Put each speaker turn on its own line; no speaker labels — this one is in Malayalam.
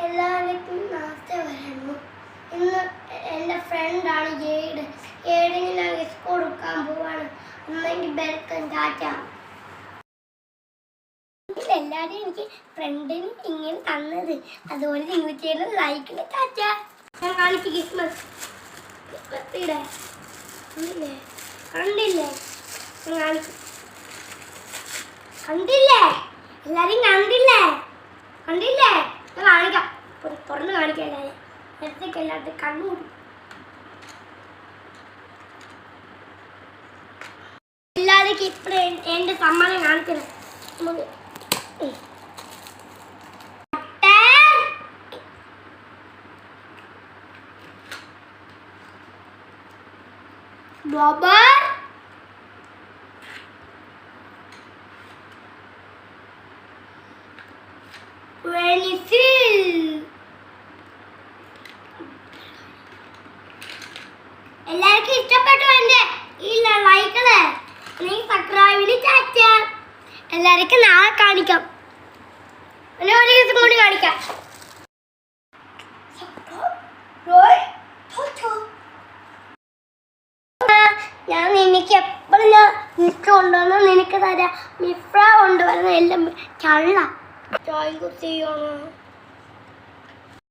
എല്ലാവർക്കും നാളത്തെ വരുന്നു. ഇന്ന് എൻ്റെ ഫ്രണ്ടാണ് ജെയ്ഡ്. ജെയ്ഡിന് ഞാൻ ഗിഫ്റ്റ് കൊടുക്കാൻ പോവാണ്. അന്നെങ്കിൽ വെൽക്കം ടാറ്റ. എല്ലാവരും എനിക്ക് ഫ്രണ്ടിന് ഇങ്ങനെ തന്നത്, അതുപോലെ നിങ്ങൾ ചെയ്യുന്ന ലൈക്കിന് ടാറ്റ. ഞാൻ കാണിച്ചു ക്രിസ്മസ് ഇവിടെ കണ്ടില്ലേ? കണ്ടില്ലേ? കണ്ടില്ലേ? എല്ലാരും കണ്ടില്ലേ? കണ്ടില്ലേ? ഞാൻ കാണിക്കാം, തുറന്ന് കാണിക്കാം. എല്ലാവരും നേരത്തേക്ക് എല്ലാവരുടെ കണ്ണൂടി. എല്ലാവർക്കും ഇപ്പഴേ എൻ്റെ സമ്മാനം കാണിക്കണം. Bobber Refill. എല്ലാവർക്കും ഇഷ്ടപ്പെട്ടു എൻ്റെ ഈ ലൈക്കുകള്? സബ്സ്ക്രൈബിന് ടാറ്റ. എല്ലാവർക്കും നാളെ കാണിക്കാം. ഒരു ദിവസം കൂടി കാണിക്കാം. ഞാൻ നിനക്ക് എപ്പോഴും ഞാൻ ഗിഫ്റ്റ് കൊണ്ടുവന്ന് നിനക്ക് തരാം. മിഫ്ര കൊണ്ടുവരുന്ന എല്ലാം ചള്ള. ജോയിൻ ചെയ്യണോ?